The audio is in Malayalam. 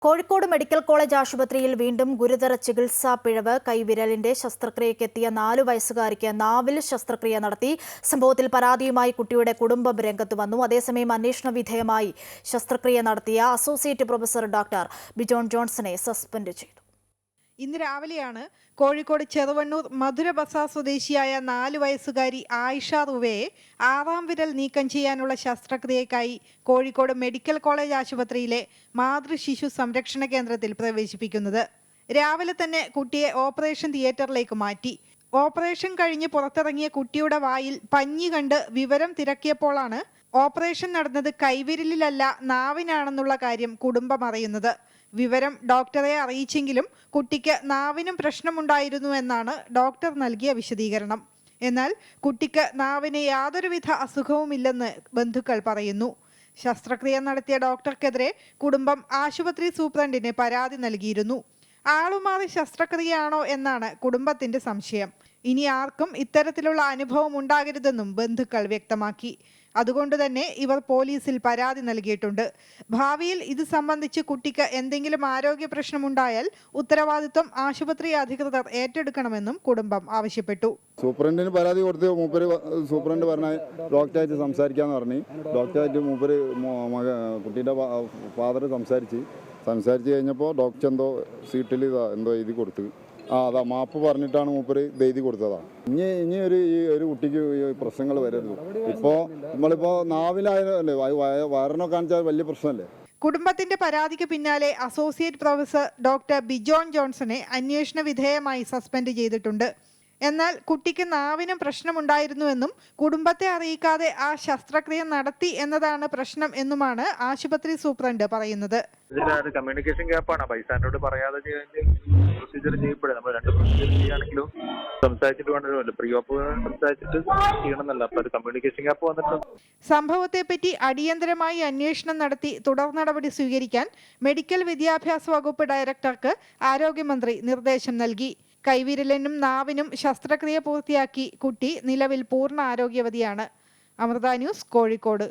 കോഴിക്കോട് മെഡിക്കൽ കോളേജ് ആശുപത്രിയിൽ വീണ്ടും ഗുരുതര ചികിത്സാ പിഴവ്. കൈവിരലിന്റെ ശസ്ത്രക്രിയയ്ക്കെത്തിയ 4 വയസ്സുകാരിക്ക് നാവിൽ ശസ്ത്രക്രിയ നടത്തി. സംഭവത്തിൽ പരാതിയുമായി കുട്ടിയുടെ കുടുംബം രംഗത്ത് വന്നു. അതേസമയം അന്വേഷണ വിധേയമായി ശസ്ത്രക്രിയ നടത്തിയ അസോസിയേറ്റ് പ്രൊഫസർ ഡോക്ടർ ബിജോൺ ജോൺസനെ സസ്പെൻഡ് ചെയ്തു. ഇന്ന് രാവിലെയാണ് കോഴിക്കോട് ചെറുവണ്ണൂർ മധുര ബസാർ സ്വദേശിയായ 4 വയസ്സുകാരി ആയിഷ റുവയെ 6ാം വിരൽ നീക്കം ചെയ്യാനുള്ള ശസ്ത്രക്രിയയ്ക്കായി കോഴിക്കോട് മെഡിക്കൽ കോളേജ് ആശുപത്രിയിലെ മാതൃശിശു സംരക്ഷണ കേന്ദ്രത്തിൽ പ്രവേശിപ്പിക്കുന്നത്. രാവിലെ തന്നെ കുട്ടിയെ ഓപ്പറേഷൻ തിയേറ്ററിലേക്ക് മാറ്റി. ഓപ്പറേഷൻ കഴിഞ്ഞ് പുറത്തിറങ്ങിയ കുട്ടിയുടെ വായിൽ പഞ്ഞി കണ്ട് വിവരം തിരക്കിയപ്പോഴാണ് ഓപ്പറേഷൻ നടന്നത് കൈവിരലിലല്ല നാവിനാണെന്നുള്ള കാര്യം കുടുംബം അറിയുന്നത്. വിവരം ഡോക്ടറെ അറിയിച്ചെങ്കിലും കുട്ടിക്ക് നാവിനും പ്രശ്നമുണ്ടായിരുന്നു എന്നാണ് ഡോക്ടർ നൽകിയ വിശദീകരണം. എന്നാൽ കുട്ടിക്ക് നാവിന് യാതൊരുവിധ അസുഖവുമില്ലെന്ന് ബന്ധുക്കൾ പറയുന്നു. ശസ്ത്രക്രിയ നടത്തിയ ഡോക്ടർക്കെതിരെ കുടുംബം ആശുപത്രി സൂപ്രണ്ടിന് പരാതി നൽകിയിരുന്നു. ആളുമാറി ശസ്ത്രക്രിയയാണോ എന്നാണ് കുടുംബത്തിന്റെ സംശയം. ഇനി ആർക്കും ഇത്തരത്തിലുള്ള അനുഭവം ഉണ്ടാകരുതെന്നും ബന്ധുക്കൾ വ്യക്തമാക്കി. അതുകൊണ്ട് തന്നെ ഇവർ പോലീസിൽ പരാതി നൽകിയിട്ടുണ്ട്. ഭാവിയിൽ ഇത് സംബന്ധിച്ച് കുട്ടിക്ക് എന്തെങ്കിലും ആരോഗ്യ പ്രശ്നമുണ്ടായാൽ ഉത്തരവാദിത്വം ആശുപത്രി അധികൃതർ ഏറ്റെടുക്കണമെന്നും കുടുംബം ആവശ്യപ്പെട്ടു. സൂപ്രണ്ടിന് പരാതി കൊടുത്ത് മൂപ്പര് സൂപ്രണ്ട് പറഞ്ഞ ഡോക്ടറായിട്ട് സംസാരിക്കാന്ന് പറഞ്ഞു. ഡോക്ടറായിട്ട് മൂപ്പര് കുട്ടിയുടെ ഫാദർ സംസാരിച്ച് കഴിഞ്ഞപ്പോൾ ഡോക്ടർ എന്തോ സീറ്റിൽ എന്തോ എഴുതി കൊടുത്ത് അതാ മാപ്പ് പറഞ്ഞിട്ടാണ് മൂപ്പര് എഴുതി കൊടുത്തതാണ്. ഇനി ഒരു കുട്ടിക്ക് പ്രശ്നങ്ങൾ വരരുത്. നമ്മളിപ്പോ നാവിലായതല്ലേ, വയറിനൊക്കെ കാണിച്ചാൽ വലിയ പ്രശ്നമല്ലേ. കുടുംബത്തിന്റെ പരാതിക്ക് പിന്നാലെ അസോസിയേറ്റ് പ്രൊഫസർ ഡോക്ടർ ബിജോൺ ജോൺസനെ അന്വേഷണ വിധേയമായി സസ്പെൻഡ് ചെയ്തിട്ടുണ്ട്. എന്നാൽ കുട്ടിക്ക് നാവിനും പ്രശ്നമുണ്ടായിരുന്നുവെന്നും കുടുംബത്തെ അറിയിക്കാതെ ആ ശസ്ത്രക്രിയ നടത്തി എന്നതാണ് പ്രശ്നം എന്നുമാണ് ആശുപത്രി സൂപ്രണ്ട് പറയുന്നത്. കമ്മ്യൂണിക്കേഷൻ ഗ്യാപ്പാണ്. പൈസോട് പറയാതെ പ്രൊസീജിയർ ചെയ്യപ്പെടുക. നമ്മൾ 2 പ്രൊസീജിയർ ചെയ്യുകയാണെങ്കിലും സംസാരിച്ചിട്ട് വേണ്ടല്ലോ, പ്രീ ഓപ്പ് സംസാരിച്ചിട്ട് ചെയ്യണമെന്നല്ല. അപ്പൊ അത് കമ്മ്യൂണിക്കേഷൻ ഗ്യാപ്പ് വന്നിട്ടുണ്ട്. സംഭവത്തെപ്പറ്റി അടിയന്തരമായി അന്വേഷണം നടത്തി തുടർ നടപടി സ്വീകരിക്കാൻ മെഡിക്കൽ വിദ്യാഭ്യാസ വകുപ്പ് ഡയറക്ടർക്ക് ആരോഗ്യമന്ത്രി നിർദ്ദേശം നൽകി. കൈവിരലിനും നാവിനും ശസ്ത്രക്രിയ പൂർത്തിയാക്കി കുട്ടി നിലവിൽ പൂർണ്ണ ആരോഗ്യവതിയാണ്. അമൃത ന്യൂസ്, കോഴിക്കോട്.